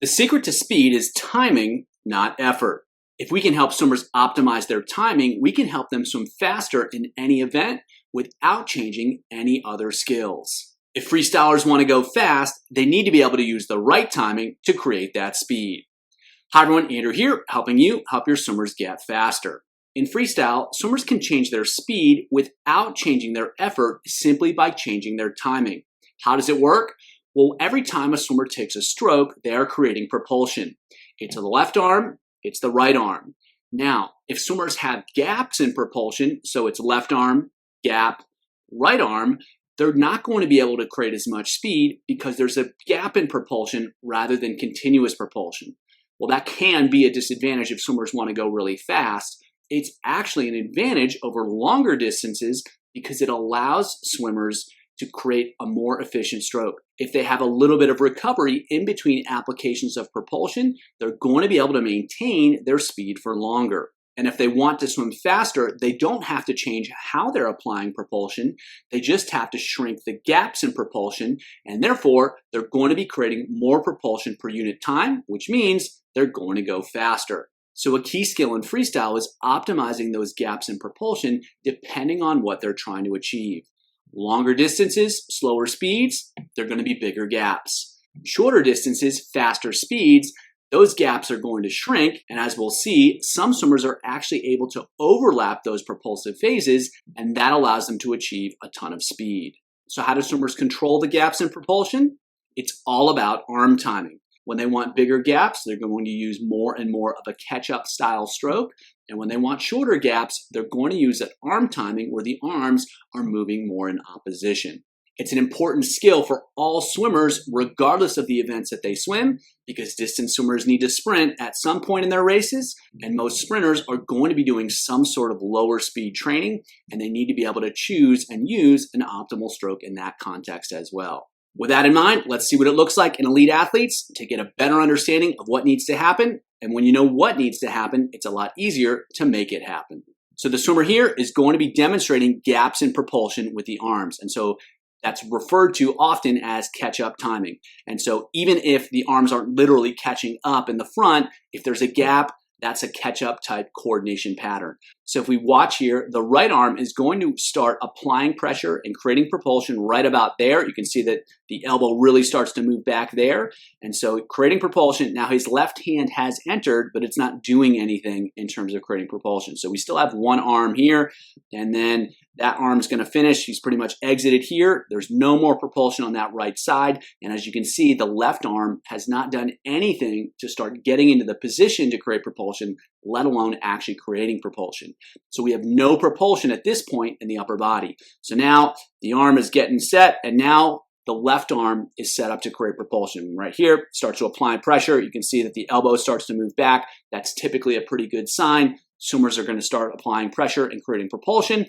The secret to speed is timing, not effort. If we can help swimmers optimize their timing, we can help them swim faster in any event without changing any other skills. If freestylers want to go fast, they need to be able to use the right timing to create that speed. Hi everyone, Andrew here, helping you help your swimmers get faster. In freestyle, swimmers can change their speed without changing their effort simply by changing their timing. How does it work? Well, every time a swimmer takes a stroke, they are creating propulsion. It's the left arm, it's the right arm. Now, if swimmers have gaps in propulsion, so it's left arm, gap, right arm, they're not going to be able to create as much speed because there's a gap in propulsion rather than continuous propulsion. Well, that can be a disadvantage if swimmers want to go really fast. It's actually an advantage over longer distances because it allows swimmers to create a more efficient stroke. If they have a little bit of recovery in between applications of propulsion, they're going to be able to maintain their speed for longer. And if they want to swim faster, they don't have to change how they're applying propulsion. They just have to shrink the gaps in propulsion, and therefore, they're going to be creating more propulsion per unit time, which means they're going to go faster. So a key skill in freestyle is optimizing those gaps in propulsion depending on what they're trying to achieve. Longer distances, slower speeds, they're going to be bigger gaps. Shorter distances, faster speeds, those gaps are going to shrink, and as we'll see, some swimmers are actually able to overlap those propulsive phases, and that allows them to achieve a ton of speed. So how do swimmers control the gaps in propulsion? It's all about arm timing. When they want bigger gaps, they're going to use more and more of a catch-up style stroke. And when they want shorter gaps, they're going to use an arm timing where the arms are moving more in opposition. It's an important skill for all swimmers, regardless of the events that they swim, because distance swimmers need to sprint at some point in their races, and most sprinters are going to be doing some sort of lower speed training, and they need to be able to choose and use an optimal stroke in that context as well. With that in mind, let's see what it looks like in elite athletes to get a better understanding of what needs to happen. And when you know what needs to happen, it's a lot easier to make it happen. So the swimmer here is going to be demonstrating gaps in propulsion with the arms. And so that's referred to often as catch-up timing. And so even if the arms aren't literally catching up in the front, if there's a gap, that's a catch-up type coordination pattern. So if we watch here, the right arm is going to start applying pressure and creating propulsion right about there. You can see that the elbow really starts to move back there. And so creating propulsion, now his left hand has entered, but it's not doing anything in terms of creating propulsion. So we still have one arm here, and then that arm is going to finish. He's pretty much exited here. There's no more propulsion on that right side. And as you can see, the left arm has not done anything to start getting into the position to create propulsion, let alone actually creating propulsion. So we have no propulsion at this point in the upper body. So now the arm is getting set, and now the left arm is set up to create propulsion. Right here, starts to apply pressure. You can see that the elbow starts to move back. That's typically a pretty good sign. Swimmers are going to start applying pressure and creating propulsion.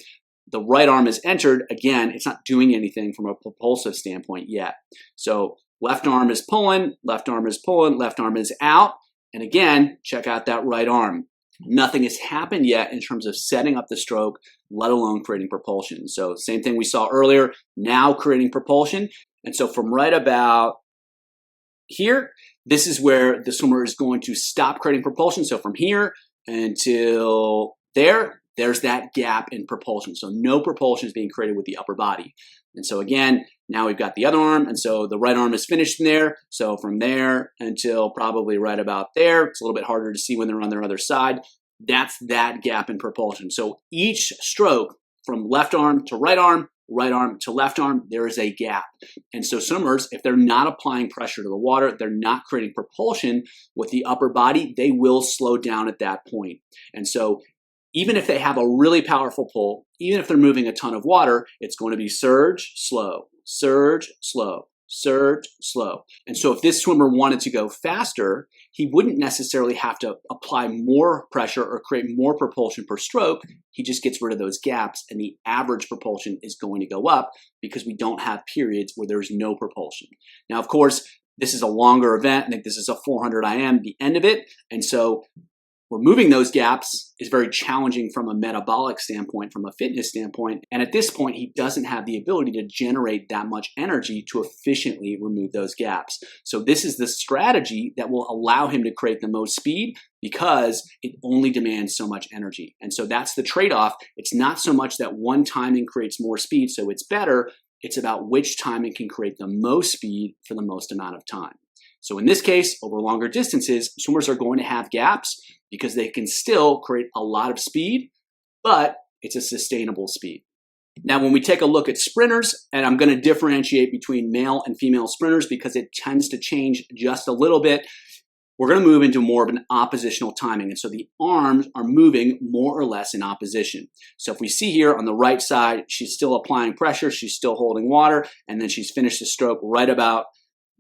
The right arm is entered. Again, it's not doing anything from a propulsive standpoint yet. So left arm is pulling, left arm is pulling, left arm is out. And again, check out that right arm. Nothing has happened yet in terms of setting up the stroke, let alone creating propulsion. So same thing we saw earlier, now creating propulsion. And so from right about here, this is where the swimmer is going to stop creating propulsion. So from here until there's that gap in propulsion. So no propulsion is being created with the upper body. And so again, now we've got the other arm, and so the right arm is finished in there. So from there until probably right about there, it's a little bit harder to see when they're on their other side. That's that gap in propulsion. So each stroke from left arm to right arm to left arm, there is a gap. And so swimmers, if they're not applying pressure to the water, they're not creating propulsion with the upper body, they will slow down at that point. And so even if they have a really powerful pull, even if they're moving a ton of water, it's going to be surge, slow, surge, slow, surge, slow. And so if this swimmer wanted to go faster, he wouldn't necessarily have to apply more pressure or create more propulsion per stroke. He just gets rid of those gaps, and the average propulsion is going to go up because we don't have periods where there's no propulsion. Now, of course, this is a longer event. I think this is a 400 IM, the end of it. And so Removing those gaps is very challenging from a metabolic standpoint, from a fitness standpoint. And at this point, he doesn't have the ability to generate that much energy to efficiently remove those gaps. So this is the strategy that will allow him to create the most speed because it only demands so much energy. And so that's the trade-off. It's not so much that one timing creates more speed, so it's better. It's about which timing can create the most speed for the most amount of time. So in this case, over longer distances, swimmers are going to have gaps because they can still create a lot of speed, but it's a sustainable speed. Now, when we take a look at sprinters, and I'm going to differentiate between male and female sprinters because it tends to change just a little bit, we're going to move into more of an oppositional timing. And so the arms are moving more or less in opposition. So if we see here on the right side, she's still applying pressure, she's still holding water, and then she's finished the stroke right about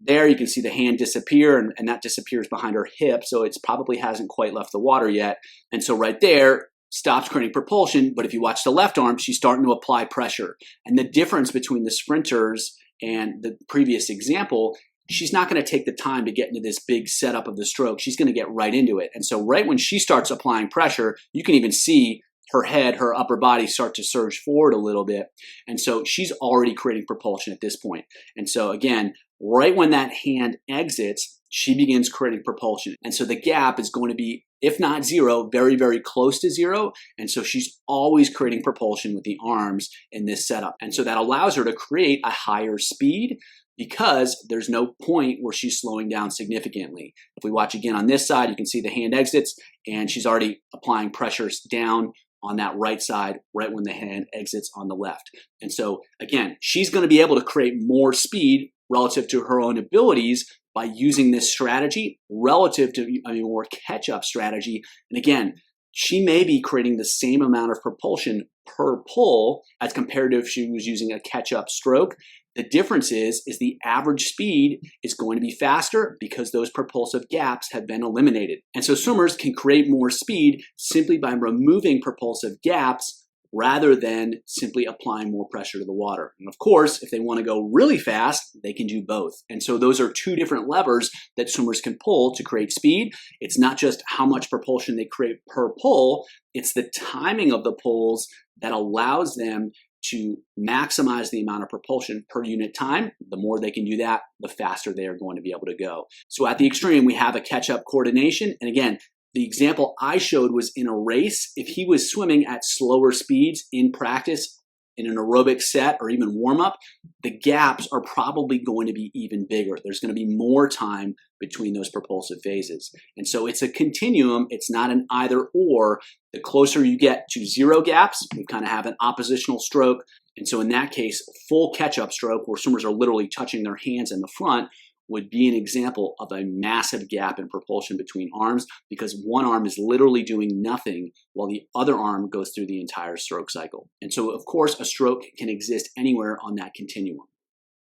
there. You can see the hand disappear, and that disappears behind her hip, so it probably hasn't quite left the water yet. And so right there, stops creating propulsion, but if you watch the left arm, she's starting to apply pressure. And the difference between the sprinters and the previous example, she's not going to take the time to get into this big setup of the stroke. She's going to get right into it. And so right when she starts applying pressure, you can even see her head, her upper body start to surge forward a little bit. And so she's already creating propulsion at this point. And so again, right when that hand exits, she begins creating propulsion. And so the gap is going to be, if not zero, very, very close to zero. And so she's always creating propulsion with the arms in this setup. And so that allows her to create a higher speed because there's no point where she's slowing down significantly. If we watch again on this side, you can see the hand exits and she's already applying pressures down on that right side right when the hand exits on the left. And so again, she's going to be able to create more speed relative to her own abilities by using this strategy relative to a more catch-up strategy. And again, she may be creating the same amount of propulsion per pull as compared to if she was using a catch-up stroke. The difference is the average speed is going to be faster because those propulsive gaps have been eliminated. And so swimmers can create more speed simply by removing propulsive gaps rather than simply applying more pressure to the water. And of course, if they want to go really fast, they can do both. And so those are two different levers that swimmers can pull to create speed. It's not just how much propulsion they create per pull, it's the timing of the pulls that allows them to maximize the amount of propulsion per unit time. The more they can do that, the faster they are going to be able to go. So at the extreme, we have a catch-up coordination. And again, the example I showed was in a race. If he was swimming at slower speeds in practice, in an aerobic set or even warm-up, the gaps are probably going to be even bigger. There's going to be more time between those propulsive phases. And so it's a continuum. It's not an either or. The closer you get to zero gaps, we kind of have an oppositional stroke. And so in that case, full catch-up stroke where swimmers are literally touching their hands in the front would be an example of a massive gap in propulsion between arms because one arm is literally doing nothing while the other arm goes through the entire stroke cycle. And so, of course, a stroke can exist anywhere on that continuum.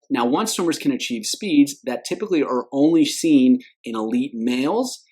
Now, once swimmers can achieve speeds that typically are only seen in elite males,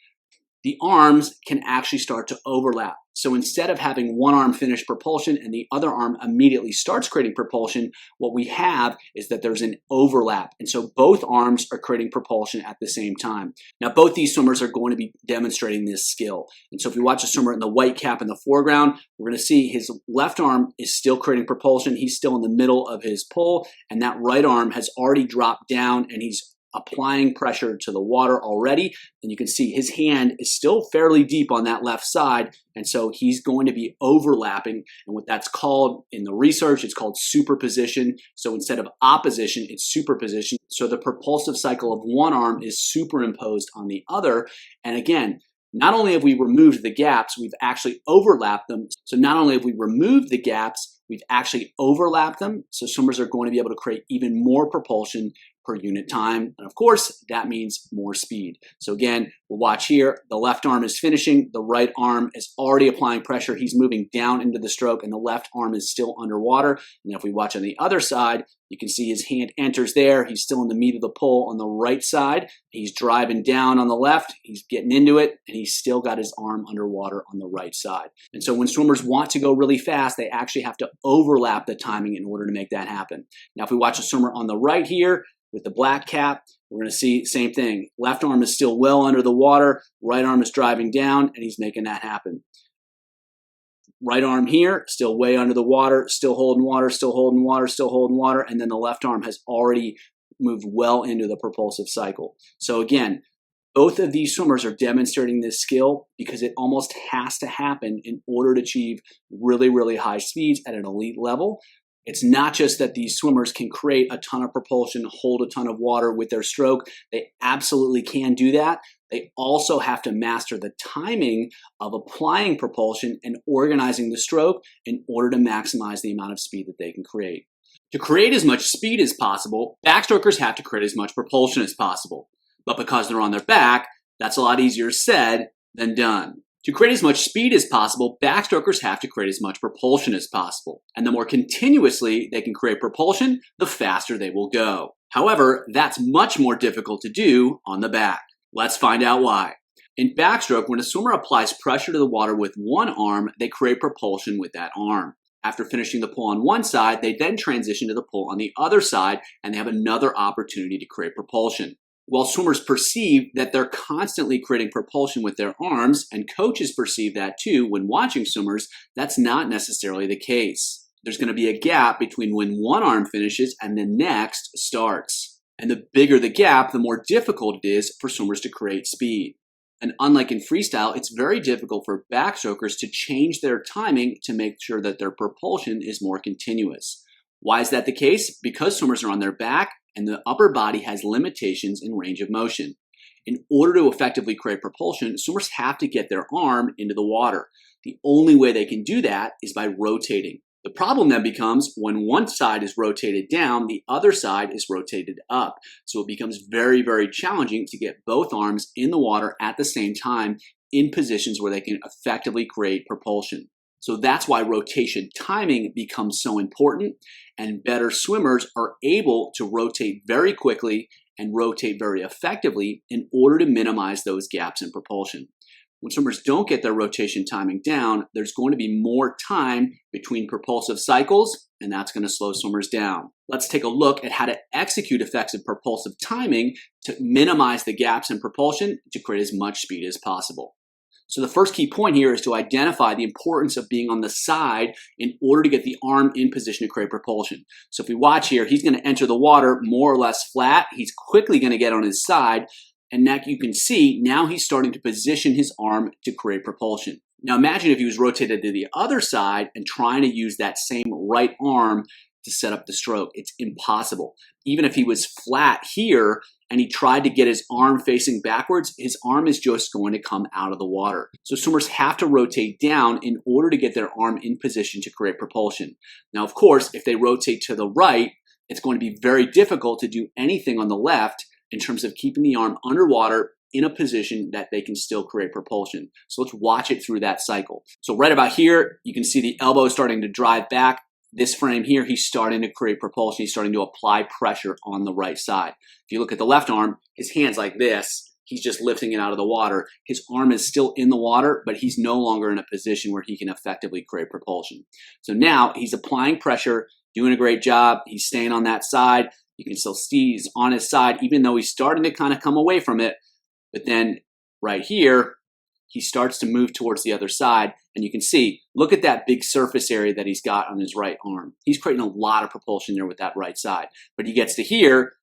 the arms can actually start to overlap. So instead of having one arm finish propulsion and the other arm immediately starts creating propulsion, what we have is that there's an overlap. And so both arms are creating propulsion at the same time. Now, both these swimmers are going to be demonstrating this skill. And so if you watch a swimmer in the white cap in the foreground, we're going to see his left arm is still creating propulsion. He's still in the middle of his pull, and that right arm has already dropped down and he's applying pressure to the water already. And you can see his hand is still fairly deep on that left side. And so he's going to be overlapping. And what that's called in the research, it's called superposition. So instead of opposition, it's superposition. So the propulsive cycle of one arm is superimposed on the other. And again, not only have we removed the gaps, we've actually overlapped them. So not only have we removed the gaps, we've actually overlapped them. So swimmers are going to be able to create even more propulsion per unit time. And of course, that means more speed. So again, we'll watch here, the left arm is finishing, the right arm is already applying pressure. He's moving down into the stroke and the left arm is still underwater. And if we watch on the other side, you can see his hand enters there. He's still in the meat of the pull on the right side. He's driving down on the left. He's getting into it and he's still got his arm underwater on the right side. And so when swimmers want to go really fast, they actually have to overlap the timing in order to make that happen. Now, if we watch a swimmer on the right here, with the black cap, we're going to see same thing. Left arm is still well under the water. Right arm is driving down, and he's making that happen. Right arm here, still way under the water, still holding water, still holding water, still holding water, and then the left arm has already moved well into the propulsive cycle. So again, both of these swimmers are demonstrating this skill because it almost has to happen in order to achieve really, really high speeds at an elite level. It's not just that these swimmers can create a ton of propulsion, hold a ton of water with their stroke. They absolutely can do that. They also have to master the timing of applying propulsion and organizing the stroke in order to maximize the amount of speed that they can create. To create as much speed as possible, backstrokers have to create as much propulsion as possible. But because they're on their back, that's a lot easier said than done. To create as much speed as possible, backstrokers have to create as much propulsion as possible. And the more continuously they can create propulsion, the faster they will go. However, that's much more difficult to do on the back. Let's find out why. In backstroke, when a swimmer applies pressure to the water with one arm, they create propulsion with that arm. After finishing the pull on one side, they then transition to the pull on the other side, and they have another opportunity to create propulsion. While swimmers perceive that they're constantly creating propulsion with their arms, and coaches perceive that too when watching swimmers, that's not necessarily the case. There's going to be a gap between when one arm finishes and the next starts. And the bigger the gap, the more difficult it is for swimmers to create speed. And unlike in freestyle, it's very difficult for backstrokers to change their timing to make sure that their propulsion is more continuous. Why is that the case? Because swimmers are on their back and the upper body has limitations in range of motion. In order to effectively create propulsion, swimmers have to get their arm into the water. The only way they can do that is by rotating. The problem then becomes when one side is rotated down, the other side is rotated up. So it becomes very, very challenging to get both arms in the water at the same time in positions where they can effectively create propulsion. So that's why rotation timing becomes so important, and better swimmers are able to rotate very quickly and rotate very effectively in order to minimize those gaps in propulsion. When swimmers don't get their rotation timing down, there's going to be more time between propulsive cycles, and that's going to slow swimmers down. Let's take a look at how to execute effective propulsive timing to minimize the gaps in propulsion to create as much speed as possible. So the first key point here is to identify the importance of being on the side in order to get the arm in position to create propulsion. So if we watch here, he's going to enter the water more or less flat. He's quickly going to get on his side. And now you can see, now he's starting to position his arm to create propulsion. Now imagine if he was rotated to the other side and trying to use that same right arm to set up the stroke. It's impossible. Even if he was flat here and he tried to get his arm facing backwards, his arm is just going to come out of the water. So swimmers have to rotate down in order to get their arm in position to create propulsion. Now, of course, if they rotate to the right, it's going to be very difficult to do anything on the left in terms of keeping the arm underwater in a position that they can still create propulsion. So let's watch it through that cycle. So right about here, you can see the elbow starting to drive back. This frame here, he's starting to create propulsion. He's starting to apply pressure on the right side. If you look at the left arm, his hand's like this. He's just lifting it out of the water. His arm is still in the water, but he's no longer in a position where he can effectively create propulsion. So now he's applying pressure, doing a great job. He's staying on that side. You can still see he's on his side, even though he's starting to kind of come away from it. But then right here, he starts to move towards the other side. And you can see, look at that big surface area that he's got on his right arm. He's creating a lot of propulsion there with that right side. But he gets to here,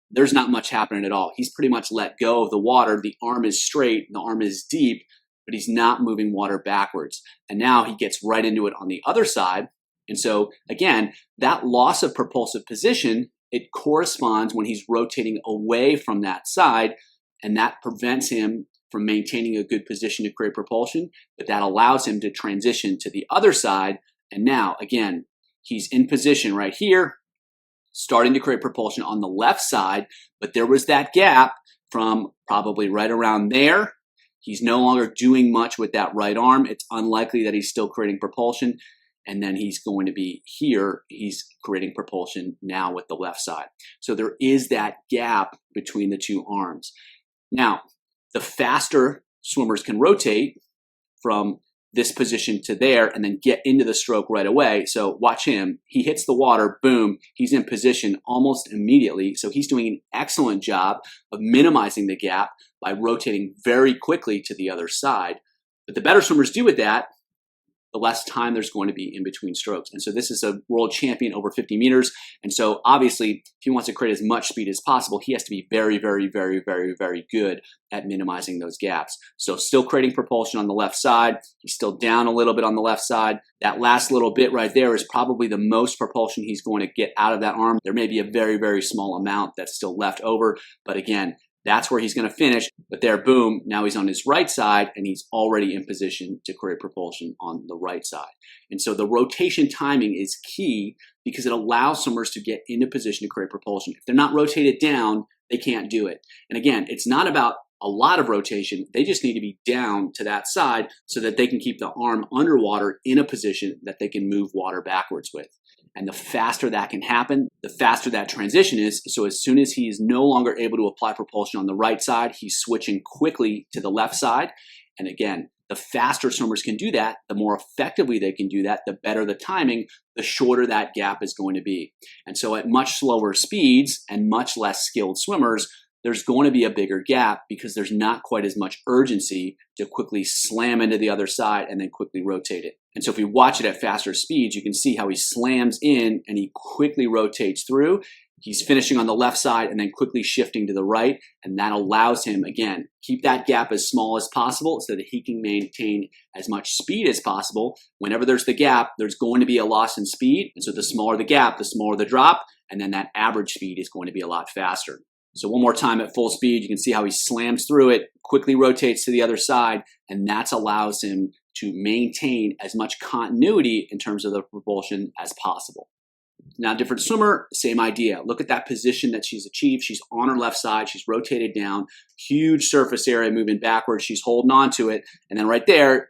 there's not much happening at all. He's pretty much let go of the water. The arm is straight, the arm is deep, but he's not moving water backwards. And now he gets right into it on the other side. And so again, that loss of propulsive position, it corresponds when he's rotating away from that side, and that prevents him from maintaining a good position to create propulsion, but that allows him to transition to the other side. And now, again, he's in position right here, starting to create propulsion on the left side, but there was that gap from probably right around there. He's no longer doing much with that right arm. It's unlikely that he's still creating propulsion. And then he's going to be here, he's creating propulsion now with the left side. So there is that gap between the two arms. Now, the faster swimmers can rotate from this position to there and then get into the stroke right away. So watch him. He hits the water, boom, he's in position almost immediately. So he's doing an excellent job of minimizing the gap by rotating very quickly to the other side. But the better swimmers do with that, the less time there's going to be in between strokes. And so this is a world champion over 50 meters. And so obviously, if he wants to create as much speed as possible, he has to be very, very, very, very, very good at minimizing those gaps. So still creating propulsion on the left side. He's still down a little bit on the left side. That last little bit right there is probably the most propulsion he's going to get out of that arm. There may be a very, very small amount that's still left over. But again, that's where he's going to finish. But there, boom, now he's on his right side and he's already in position to create propulsion on the right side. And so the rotation timing is key because it allows swimmers to get into position to create propulsion. If they're not rotated down, they can't do it. And again, it's not about a lot of rotation. They just need to be down to that side so that they can keep the arm underwater in a position that they can move water backwards with. And the faster that can happen, the faster that transition is. So as soon as he is no longer able to apply propulsion on the right side, he's switching quickly to the left side. And again, the faster swimmers can do that, the more effectively they can do that, the better the timing, the shorter that gap is going to be. And so at much slower speeds and much less skilled swimmers, there's going to be a bigger gap because there's not quite as much urgency to quickly slam into the other side and then quickly rotate it. And so if you watch it at faster speeds, you can see how he slams in and he quickly rotates through. He's finishing on the left side and then quickly shifting to the right. And that allows him, again, keep that gap as small as possible so that he can maintain as much speed as possible. Whenever there's the gap, there's going to be a loss in speed. And so the smaller the gap, the smaller the drop. And then that average speed is going to be a lot faster. So one more time at full speed, you can see how he slams through it, quickly rotates to the other side, and that allows him to maintain as much continuity in terms of the propulsion as possible. Now, different swimmer, same idea. Look at that position that she's achieved. She's on her left side. She's rotated down. Huge surface area moving backwards. She's holding on to it. And then right there,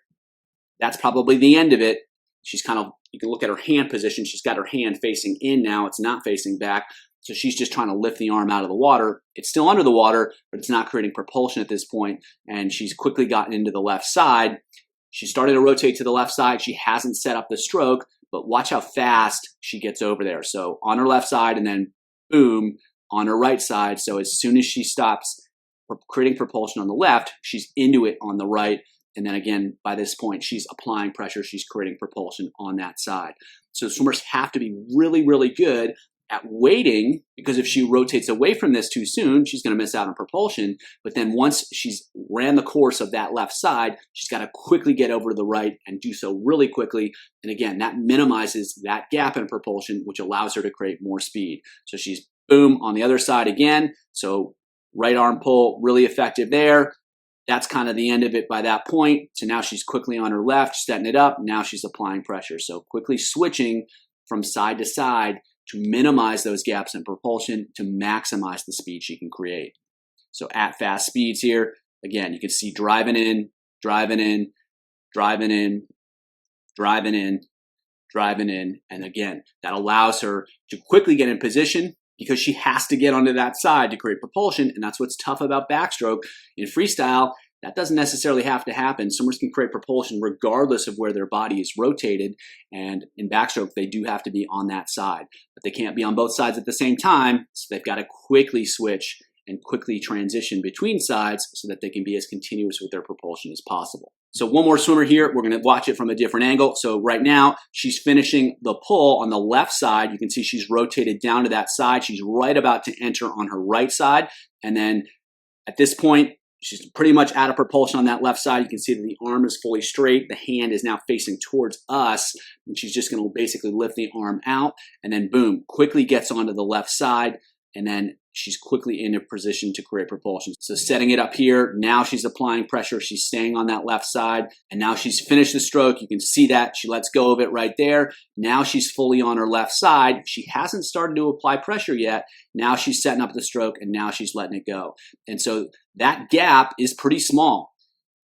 that's probably the end of it. She's kind of, you can look at her hand position. She's got her hand facing in now. It's not facing back. So she's just trying to lift the arm out of the water. It's still under the water, but it's not creating propulsion at this point. And she's quickly gotten into the left side. She started to rotate to the left side. She hasn't set up the stroke, but watch how fast she gets over there. So on her left side and then boom, on her right side. So as soon as she stops creating propulsion on the left, she's into it on the right. And then again, by this point, she's applying pressure. She's creating propulsion on that side. So swimmers have to be really, really good at waiting, because if she rotates away from this too soon, she's going to miss out on propulsion. But then once she's ran the course of that left side, she's got to quickly get over to the right and do so really quickly. And again, that minimizes that gap in propulsion, which allows her to create more speed. So she's boom on the other side again. So right arm pull, really effective there. That's kind of the end of it by that point. So now she's quickly on her left, setting it up. Now she's applying pressure. So quickly switching from side to side to minimize those gaps in propulsion to maximize the speed she can create. So at fast speeds here, again, you can see driving in, driving in, driving in, driving in, driving in. And again, that allows her to quickly get in position because she has to get onto that side to create propulsion. And that's what's tough about backstroke. In freestyle, that doesn't necessarily have to happen. Swimmers can create propulsion regardless of where their body is rotated. And in backstroke, they do have to be on that side. But they can't be on both sides at the same time. So they've got to quickly switch and quickly transition between sides so that they can be as continuous with their propulsion as possible. So one more swimmer here. We're going to watch it from a different angle. So right now, she's finishing the pull on the left side. You can see she's rotated down to that side. She's right about to enter on her right side. And then at this point, she's pretty much out of propulsion on that left side. You can see that the arm is fully straight. The hand is now facing towards us. And she's just going to basically lift the arm out. And then boom, quickly gets onto the left side. And then she's quickly in a position to create propulsion. So setting it up here, now she's applying pressure. She's staying on that left side. And now she's finished the stroke. You can see that. She lets go of it right there. Now she's fully on her left side. She hasn't started to apply pressure yet. Now she's setting up the stroke and now she's letting it go. And so that gap is pretty small.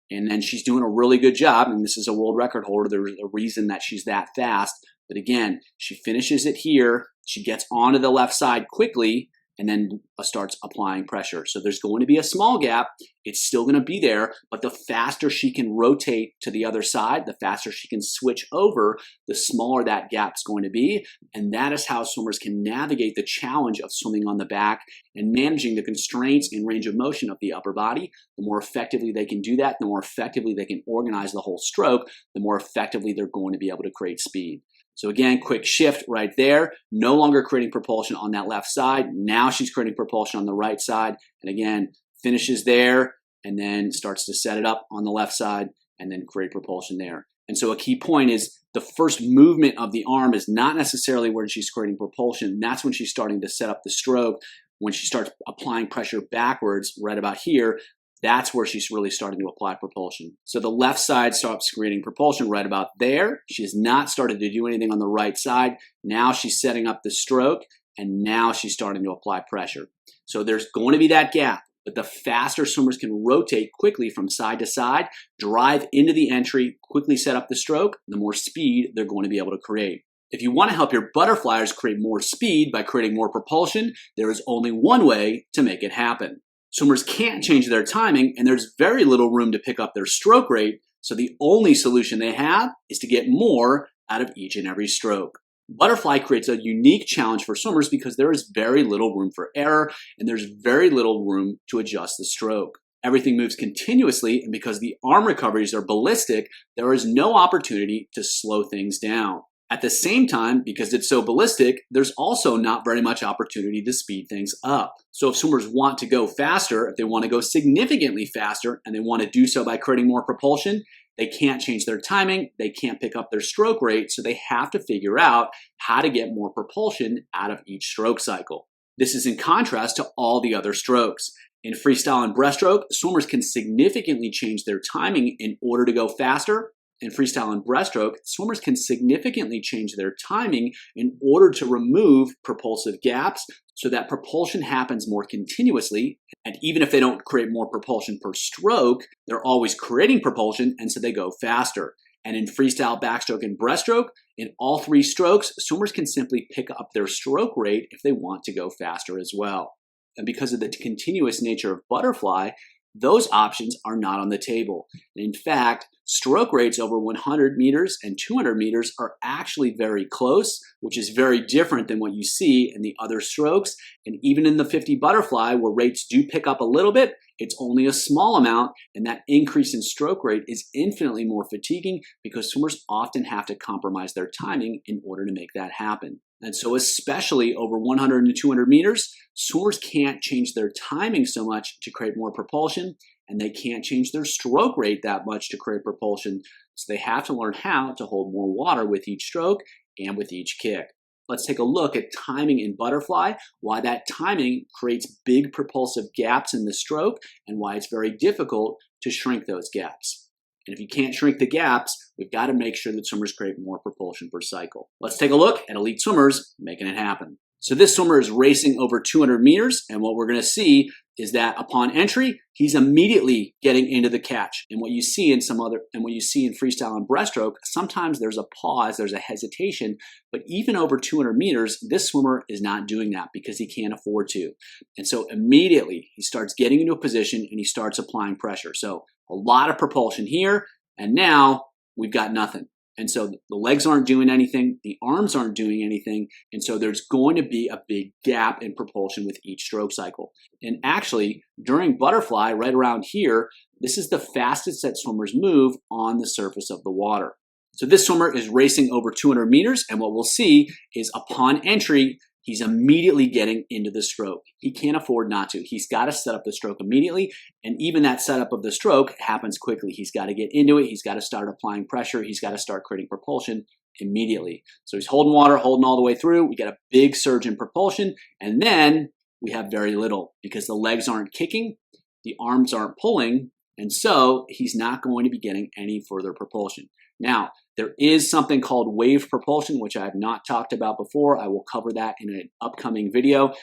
And then she's doing a really good job. And this is a world record holder. There's a reason that she's that fast. But again, she finishes it here. She gets onto the left side quickly. and then starts applying pressure. So there's going to be a small gap. It's still going to be there, but the faster she can rotate to the other side, the faster she can switch over, the smaller that gap's going to be. And that is how swimmers can navigate the challenge of swimming on the back and managing the constraints and range of motion of the upper body. The more effectively they can do that, the more effectively they can organize the whole stroke, the more effectively they're going to be able to create speed. So again, quick shift right there, no longer creating propulsion on that left side. Now she's creating propulsion on the right side. And again, finishes there and then starts to set it up on the left side and then create propulsion there. And so a key point is the first movement of the arm is not necessarily when she's creating propulsion. That's when she's starting to set up the stroke. When she starts applying pressure backwards right about here, that's where she's really starting to apply propulsion. So the left side starts creating propulsion right about there. She has not started to do anything on the right side. Now she's setting up the stroke, and now she's starting to apply pressure. So there's going to be that gap, but the faster swimmers can rotate quickly from side to side, drive into the entry, quickly set up the stroke, the more speed they're going to be able to create. If you want to help your butterflies create more speed by creating more propulsion, there is only one way to make it happen. Swimmers can't change their timing, and there's very little room to pick up their stroke rate, so the only solution they have is to get more out of each and every stroke. Butterfly creates a unique challenge for swimmers because there is very little room for error, and there's very little room to adjust the stroke. Everything moves continuously, and because the arm recoveries are ballistic, there is no opportunity to slow things down. At the same time, because it's so ballistic, there's also not very much opportunity to speed things up. So if swimmers want to go faster, if they want to go significantly faster, and they want to do so by creating more propulsion, they can't change their timing, they can't pick up their stroke rate, so they have to figure out how to get more propulsion out of each stroke cycle. This is in contrast to all the other strokes. In freestyle and breaststroke, swimmers can significantly change their timing in order to go faster. In freestyle and breaststroke, swimmers can significantly change their timing in order to remove propulsive gaps so that propulsion happens more continuously. And even if they don't create more propulsion per stroke, they're always creating propulsion, and so they go faster. And in freestyle, backstroke, and breaststroke, in all three strokes, swimmers can simply pick up their stroke rate if they want to go faster as well. And because of the continuous nature of butterfly, those options are not on the table. In fact, stroke rates over 100 meters and 200 meters are actually very close, which is very different than what you see in the other strokes. And even in the 50 butterfly, where rates do pick up a little bit, it's only a small amount, and that increase in stroke rate is infinitely more fatiguing because swimmers often have to compromise their timing in order to make that happen. And so especially over 100 and 200 meters, swimmers can't change their timing so much to create more propulsion, and they can't change their stroke rate that much to create propulsion. So they have to learn how to hold more water with each stroke and with each kick. Let's take a look at timing in butterfly, why that timing creates big propulsive gaps in the stroke, and why it's very difficult to shrink those gaps. And if you can't shrink the gaps, we've got to make sure that swimmers create more propulsion per cycle. Let's take a look at elite swimmers making it happen. So this swimmer is racing over 200 meters, and what we're going to see is that upon entry, he's immediately getting into the catch. And what you see in freestyle and breaststroke, sometimes there's a pause, there's a hesitation, but even over 200 meters, this swimmer is not doing that because he can't afford to. And so immediately he starts getting into a position and he starts applying pressure. So a lot of propulsion here, and now we've got nothing. And so the legs aren't doing anything, the arms aren't doing anything, and so there's going to be a big gap in propulsion with each stroke cycle. And actually, during butterfly, right around here, this is the fastest that swimmers move on the surface of the water. So this swimmer is racing over 200 meters, and what we'll see is upon entry, he's immediately getting into the stroke. He can't afford not to. He's got to set up the stroke immediately, and even that setup of the stroke happens quickly. He's got to get into it. He's got to start applying pressure. He's got to start creating propulsion immediately. So he's holding water, holding all the way through. We get a big surge in propulsion, and then we have very little because the legs aren't kicking, the arms aren't pulling, and so he's not going to be getting any further propulsion. Now, there is something called wave propulsion, which I have not talked about before. I will cover that in an upcoming video.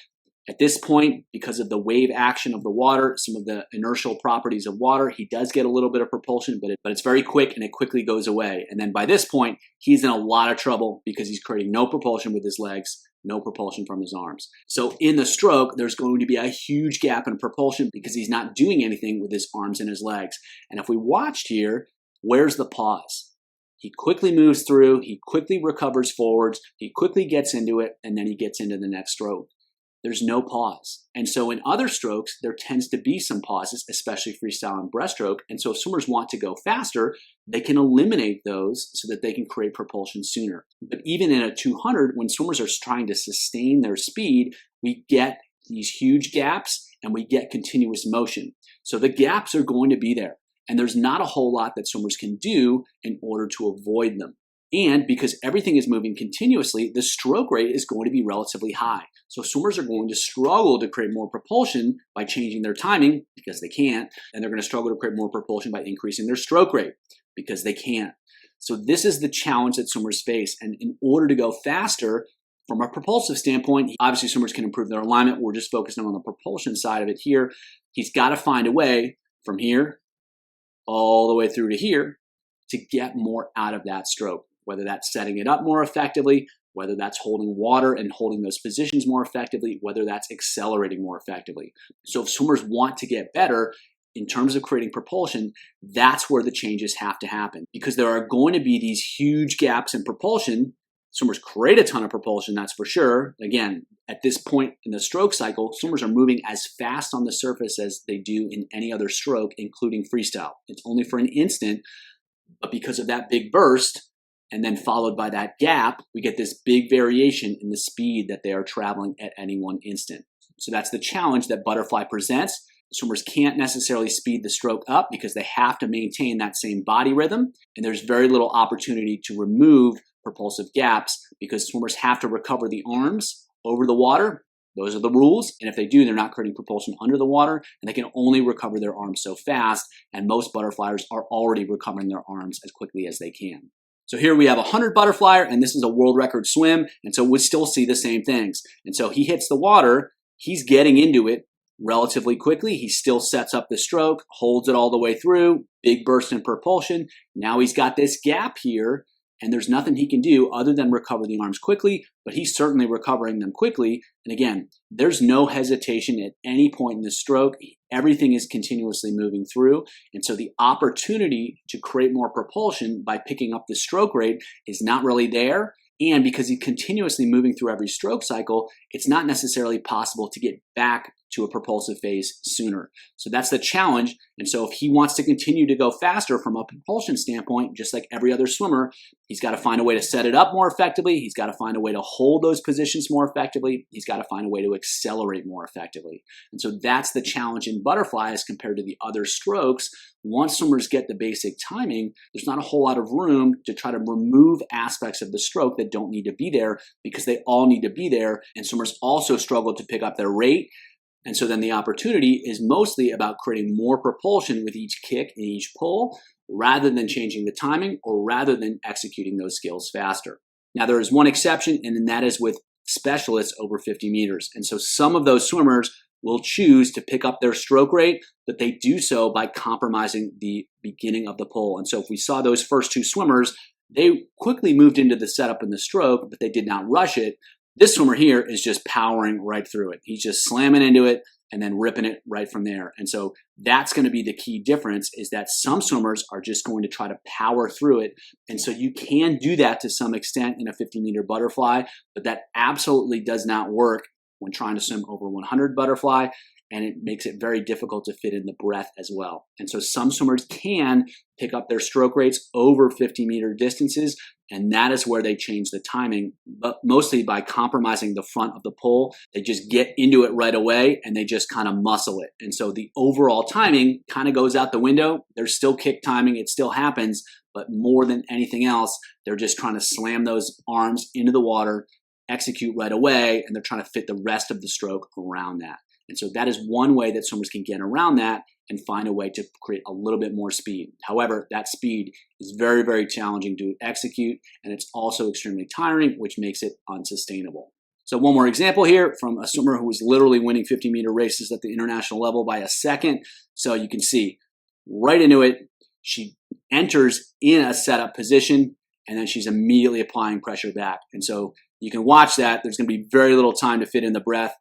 At this point, because of the wave action of the water, some of the inertial properties of water, he does get a little bit of propulsion, but it's very quick and it quickly goes away. And then by this point, he's in a lot of trouble because he's creating no propulsion with his legs. no propulsion from his arms. So in the stroke, there's going to be a huge gap in propulsion because he's not doing anything with his arms and his legs. And if we watched here, where's the pause? He quickly moves through, he quickly recovers forwards, he quickly gets into it, and then he gets into the next stroke. There's no pause. And so in other strokes, there tends to be some pauses, especially freestyle and breaststroke. And so if swimmers want to go faster, they can eliminate those so that they can create propulsion sooner. But even in a 200, when swimmers are trying to sustain their speed, we get these huge gaps and we get continuous motion. So the gaps are going to be there. And there's not a whole lot that swimmers can do in order to avoid them. And because everything is moving continuously, the stroke rate is going to be relatively high. So swimmers are going to struggle to create more propulsion by changing their timing because they can't. And they're going to struggle to create more propulsion by increasing their stroke rate because they can't. So this is the challenge that swimmers face. And in order to go faster, from a propulsive standpoint, obviously swimmers can improve their alignment. We're just focusing on the propulsion side of it here. He's got to find a way from here all the way through to here to get more out of that stroke. Whether that's setting it up more effectively, whether that's holding water and holding those positions more effectively, whether that's accelerating more effectively. So if swimmers want to get better in terms of creating propulsion, that's where the changes have to happen because there are going to be these huge gaps in propulsion. Swimmers create a ton of propulsion, that's for sure. Again, at this point in the stroke cycle, swimmers are moving as fast on the surface as they do in any other stroke, including freestyle. It's only for an instant, but because of that big burst, and then followed by that gap, we get this big variation in the speed that they are traveling at any one instant. So that's the challenge that butterfly presents. Swimmers can't necessarily speed the stroke up because they have to maintain that same body rhythm, and there's very little opportunity to remove propulsive gaps because swimmers have to recover the arms over the water. Those are the rules, and if they do, they're not creating propulsion under the water, and they can only recover their arms so fast, and most butterflyers are already recovering their arms as quickly as they can. So here we have a 100 butterflyer, and this is a world record swim, and so we still see the same things. And so he hits the water, he's getting into it relatively quickly. He still sets up the stroke, holds it all the way through, big burst in propulsion. Now he's got this gap here, and there's nothing he can do other than recover the arms quickly, but he's certainly recovering them quickly. And again, there's no hesitation at any point in the stroke. Everything is continuously moving through. And so the opportunity to create more propulsion by picking up the stroke rate is not really there. And because he's continuously moving through every stroke cycle, it's not necessarily possible to get back to a propulsive phase sooner. So that's the challenge. And so if he wants to continue to go faster from a propulsion standpoint, just like every other swimmer, he's got to find a way to set it up more effectively. He's got to find a way to hold those positions more effectively. He's got to find a way to accelerate more effectively. And so that's the challenge in butterfly as compared to the other strokes. Once swimmers get the basic timing, there's not a whole lot of room to try to remove aspects of the stroke that don't need to be there because they all need to be there. And swimmers also struggle to pick up their rate. And so then the opportunity is mostly about creating more propulsion with each kick and each pull rather than changing the timing or rather than executing those skills faster. Now there is one exception, and that is with specialists over 50 meters. And so some of those swimmers will choose to pick up their stroke rate, but they do so by compromising the beginning of the pull. And so if we saw those first two swimmers, they quickly moved into the setup in the stroke, but they did not rush it. This swimmer here is just powering right through it. He's just slamming into it and then ripping it right from there. And so that's going to be the key difference, is that some swimmers are just going to try to power through it. And so you can do that to some extent in a 50-meter butterfly, but that absolutely does not work when trying to swim over 100 butterfly, and it makes it very difficult to fit in the breath as well. And so some swimmers can pick up their stroke rates over 50-meter distances, and that is where they change the timing, but mostly by compromising the front of the pull. They just get into it right away and they just kind of muscle it. And so the overall timing kind of goes out the window. There's still kick timing, it still happens, but more than anything else, they're just trying to slam those arms into the water, execute right away, and they're trying to fit the rest of the stroke around that. And so that is one way that swimmers can get around that and find a way to create a little bit more speed. However, that speed is very, very challenging to execute, and it's also extremely tiring, which makes it unsustainable. So one more example here from a swimmer who was literally winning 50-meter races at the international level by a second. So you can see right into it, she enters in a setup position, and then she's immediately applying pressure back. And so You can watch that. There's going to be very little time to fit in the breath.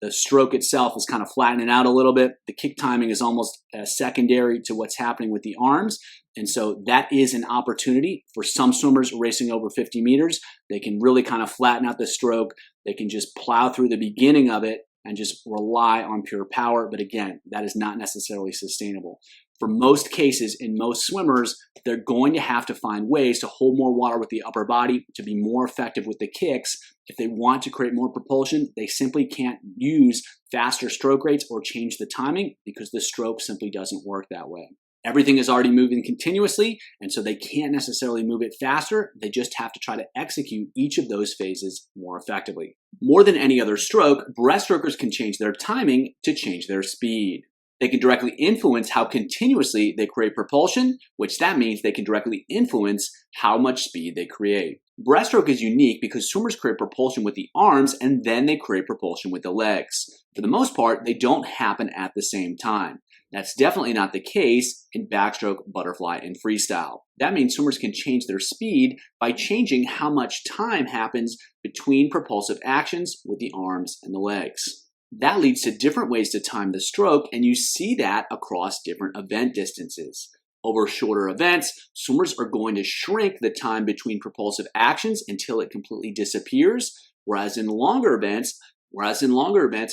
The stroke itself is kind of flattening out a little bit. The kick timing is almost secondary to what's happening with the arms. And so that is an opportunity for some swimmers racing over 50 meters. They can really kind of flatten out the stroke. They can just plow through the beginning of it and just rely on pure power. But again, that is not necessarily sustainable. For most cases, in most swimmers, they're going to have to find ways to hold more water with the upper body to be more effective with the kicks. If they want to create more propulsion, they simply can't use faster stroke rates or change the timing because the stroke simply doesn't work that way. Everything is already moving continuously, and so they can't necessarily move it faster. They just have to try to execute each of those phases more effectively. More than any other stroke, breaststrokers can change their timing to change their speed. They can directly influence how continuously they create propulsion, which that means they can directly influence how much speed they create. Breaststroke is unique because swimmers create propulsion with the arms and then they create propulsion with the legs. For the most part, they don't happen at the same time. That's definitely not the case in backstroke, butterfly, and freestyle. That means swimmers can change their speed by changing how much time happens between propulsive actions with the arms and the legs. That leads to different ways to time the stroke, and you see that across different event distances. Over shorter events, swimmers are going to shrink the time between propulsive actions until it completely disappears, whereas in longer events,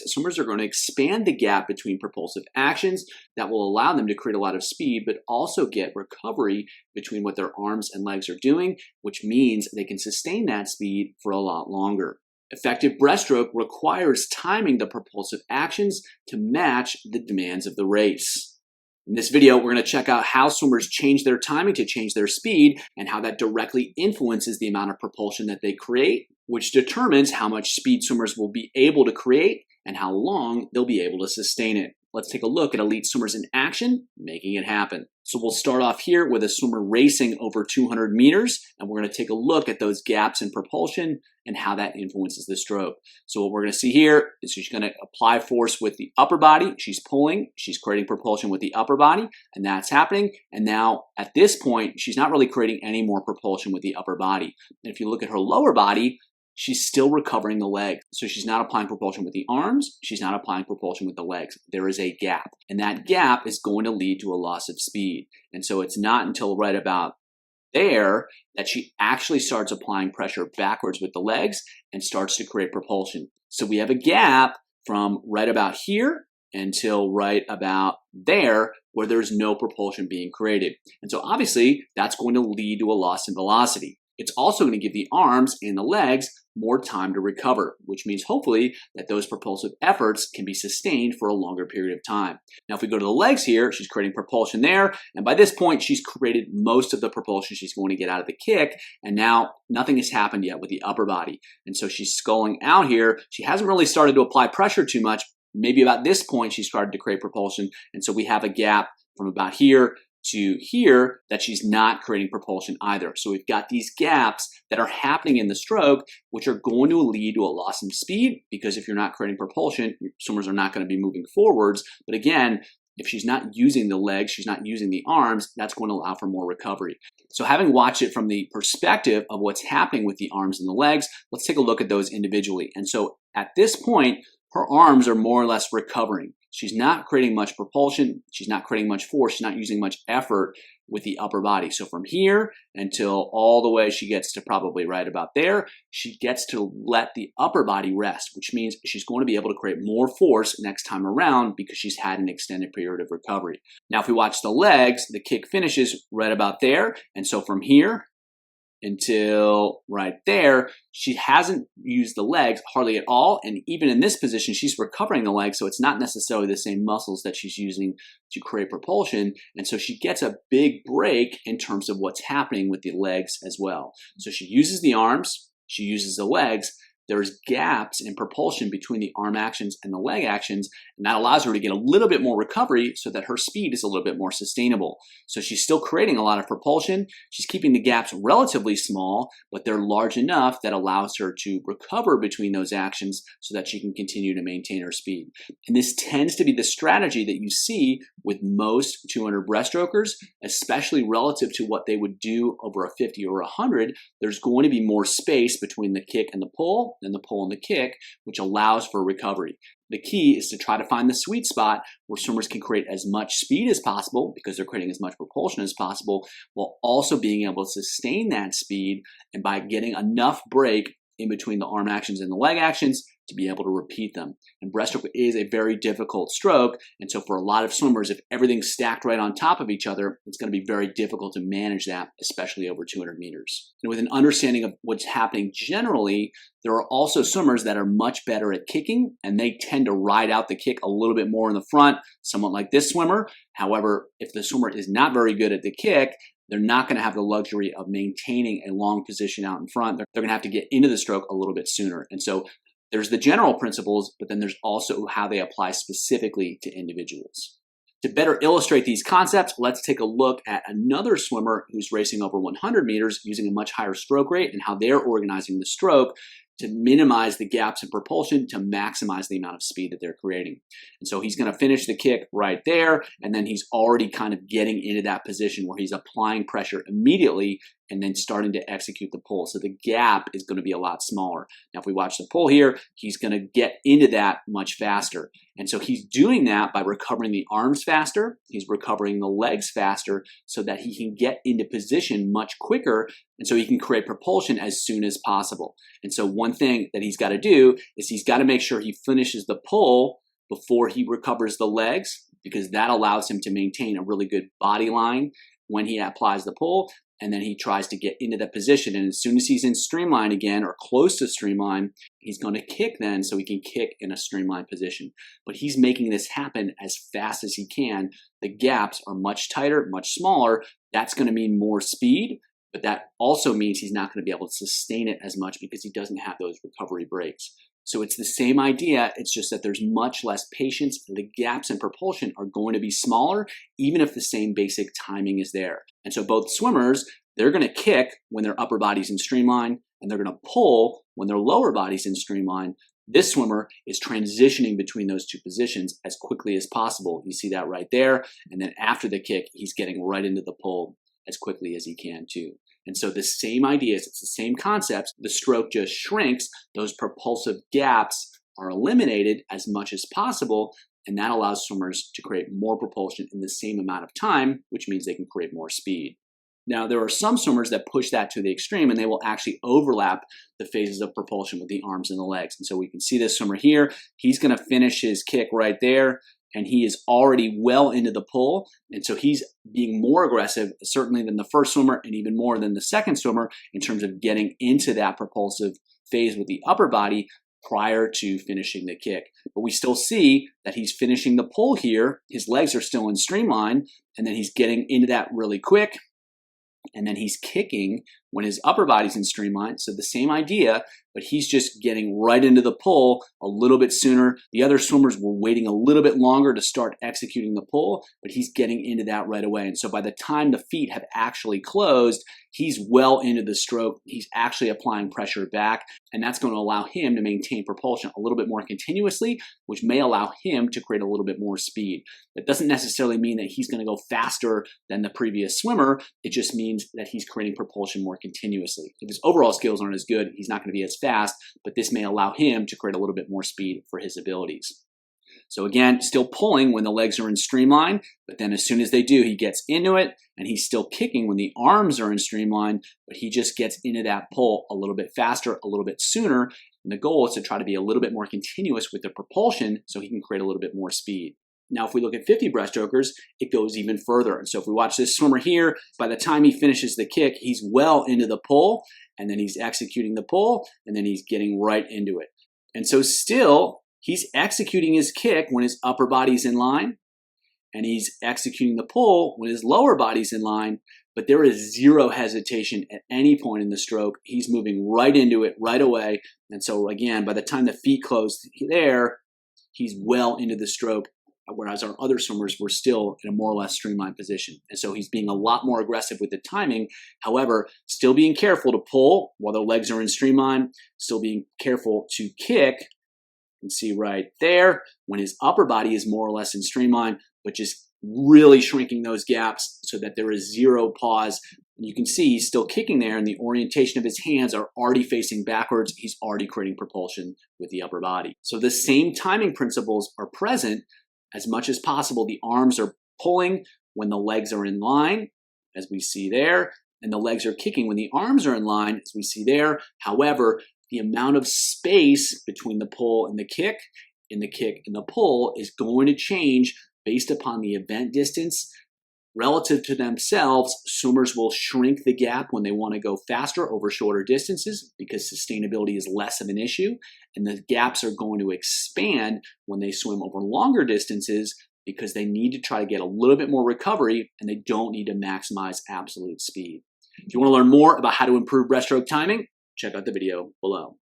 swimmers are going to expand the gap between propulsive actions that will allow them to create a lot of speed, but also get recovery between what their arms and legs are doing, which means they can sustain that speed for a lot longer. Effective breaststroke requires timing the propulsive actions to match the demands of the race. In this video, we're going to check out how swimmers change their timing to change their speed and how that directly influences the amount of propulsion that they create, which determines how much speed swimmers will be able to create and how long they'll be able to sustain it. Let's take a look at elite swimmers in action, making it happen. So we'll start off here with a swimmer racing over 200 meters, and we're going to take a look at those gaps in propulsion and how that influences the stroke. So what we're going to see here is she's going to apply force with the upper body. She's pulling, she's creating propulsion with the upper body, and that's happening. And now at this point, she's not really creating any more propulsion with the upper body. And if you look at her lower body, she's still recovering the leg. So she's not applying propulsion with the arms. She's not applying propulsion with the legs. There is a gap. And that gap is going to lead to a loss of speed. And so it's not until right about there that she actually starts applying pressure backwards with the legs and starts to create propulsion. So we have a gap from right about here until right about there where there's no propulsion being created. And so obviously that's going to lead to a loss in velocity. It's also going to give the arms and the legs more time to recover, which means hopefully that those propulsive efforts can be sustained for a longer period of time. Now, if we go to the legs here, she's creating propulsion there. And by this point, she's created most of the propulsion she's going to get out of the kick. And now nothing has happened yet with the upper body. And so she's sculling out here. She hasn't really started to apply pressure too much. Maybe about this point, she started to create propulsion. And so we have a gap from about here to here that she's not creating propulsion either. So we've got these gaps that are happening in the stroke, which are going to lead to a loss in speed because if you're not creating propulsion, your swimmers are not going to be moving forwards. But again, if she's not using the legs, she's not using the arms, that's going to allow for more recovery. So having watched it from the perspective of what's happening with the arms and the legs, let's take a look at those individually. And so at this point, her arms are more or less recovering. She's not creating much propulsion. She's not creating much force. She's not using much effort with the upper body. So from here until all the way she gets to probably right about there, she gets to let the upper body rest, which means she's going to be able to create more force next time around because she's had an extended period of recovery. Now, if we watch the legs, the kick finishes right about there. And so from here until right there, she hasn't used the legs hardly at all. And even in this position, she's recovering the legs. So it's not necessarily the same muscles that she's using to create propulsion. And so she gets a big break in terms of what's happening with the legs as well. So she uses the arms, she uses the legs. There's gaps in propulsion between the arm actions and the leg actions. And that allows her to get a little bit more recovery so that her speed is a little bit more sustainable. So she's still creating a lot of propulsion. She's keeping the gaps relatively small, but they're large enough that allows her to recover between those actions so that she can continue to maintain her speed. And this tends to be the strategy that you see with most 200 breaststrokers, especially relative to what they would do over a 50 or 100. There's going to be more space between the kick and the pull than the pull and the kick, which allows for recovery. The key is to try to find the sweet spot where swimmers can create as much speed as possible because they're creating as much propulsion as possible, while also being able to sustain that speed, and by getting enough break in between the arm actions and the leg actions to be able to repeat them. And breaststroke is a very difficult stroke, and so for a lot of swimmers, if everything's stacked right on top of each other, it's going to be very difficult to manage that, especially over 200 meters. And with an understanding of what's happening generally, there are also swimmers that are much better at kicking, and they tend to ride out the kick a little bit more in the front, somewhat like this swimmer. However, if the swimmer is not very good at the kick, they're not going to have the luxury of maintaining a long position out in front. They're going to have to get into the stroke a little bit sooner. And so there's the general principles, but then there's also how they apply specifically to individuals. To better illustrate these concepts, let's take a look at another swimmer who's racing over 100 meters using a much higher stroke rate and how they're organizing the stroke to minimize the gaps in propulsion to maximize the amount of speed that they're creating. And so he's going to finish the kick right there, and then he's already kind of getting into that position where he's applying pressure immediately and then starting to execute the pull. So the gap is going to be a lot smaller. Now, if we watch the pull here, he's going to get into that much faster. And so he's doing that by recovering the arms faster. He's recovering the legs faster so that he can get into position much quicker, and so he can create propulsion as soon as possible. And so one thing that he's got to do is he's got to make sure he finishes the pull before he recovers the legs, because that allows him to maintain a really good body line when he applies the pull. And then he tries to get into that position. And as soon as he's in streamline again, or close to streamline, he's going to kick then so he can kick in a streamline position. But he's making this happen as fast as he can. The gaps are much tighter, much smaller. That's going to mean more speed, but that also means he's not going to be able to sustain it as much because he doesn't have those recovery breaks. So it's the same idea, it's just that there's much less patience. The gaps in propulsion are going to be smaller, even if the same basic timing is there. And so both swimmers, they're going to kick when their upper body's in streamline, and they're going to pull when their lower body's in streamline. This swimmer is transitioning between those two positions as quickly as possible. You see that right there. And then after the kick, he's getting right into the pull as quickly as he can too. And so the same ideas, it's the same concepts. The stroke just shrinks. Those propulsive gaps are eliminated as much as possible, and that allows swimmers to create more propulsion in the same amount of time, which means they can create more speed. Now, there are some swimmers that push that to the extreme, and they will actually overlap the phases of propulsion with the arms and the legs. And so we can see this swimmer here. He's going to finish his kick right there, and he is already well into the pull. And so he's being more aggressive, certainly than the first swimmer, and even more than the second swimmer in terms of getting into that propulsive phase with the upper body prior to finishing the kick. But we still see that he's finishing the pull here. His legs are still in streamline, and then he's getting into that really quick. And then he's kicking when his upper body's in streamline. So the same idea, but he's just getting right into the pull a little bit sooner. The other swimmers were waiting a little bit longer to start executing the pull, but he's getting into that right away. And so by the time the feet have actually closed, he's well into the stroke. He's actually applying pressure back, and that's going to allow him to maintain propulsion a little bit more continuously, which may allow him to create a little bit more speed. That doesn't necessarily mean that he's going to go faster than the previous swimmer. It just means that he's creating propulsion more continuously. If his overall skills aren't as good, he's not going to be as fast, but this may allow him to create a little bit more speed for his abilities. So again, still pulling when the legs are in streamline, but then as soon as they do, he gets into it, and he's still kicking when the arms are in streamline, but he just gets into that pull a little bit faster, a little bit sooner. And the goal is to try to be a little bit more continuous with the propulsion so he can create a little bit more speed. Now, if we look at 50 breaststrokers, it goes even further. And so if we watch this swimmer here, by the time he finishes the kick, he's well into the pull, and then he's executing the pull, and then he's getting right into it. And so still, he's executing his kick when his upper body's in line, and he's executing the pull when his lower body's in line, but there is zero hesitation at any point in the stroke. He's moving right into it right away. And so again, by the time the feet close there, he's well into the stroke, whereas our other swimmers were still in a more or less streamlined position. And so he's being a lot more aggressive with the timing. However, still being careful to pull while the legs are in streamline, still being careful to kick. You can see right there when his upper body is more or less in streamline, but just really shrinking those gaps so that there is zero pause. And you can see he's still kicking there, and the orientation of his hands are already facing backwards. He's already creating propulsion with the upper body. So the same timing principles are present. As much as possible, the arms are pulling when the legs are in line, as we see there, and the legs are kicking when the arms are in line, as we see there. However, the amount of space between the pull and the kick and the pull is going to change based upon the event distance. Relative to themselves, swimmers will shrink the gap when they want to go faster over shorter distances because sustainability is less of an issue, and the gaps are going to expand when they swim over longer distances because they need to try to get a little bit more recovery and they don't need to maximize absolute speed. If you want to learn more about how to improve breaststroke timing, check out the video below.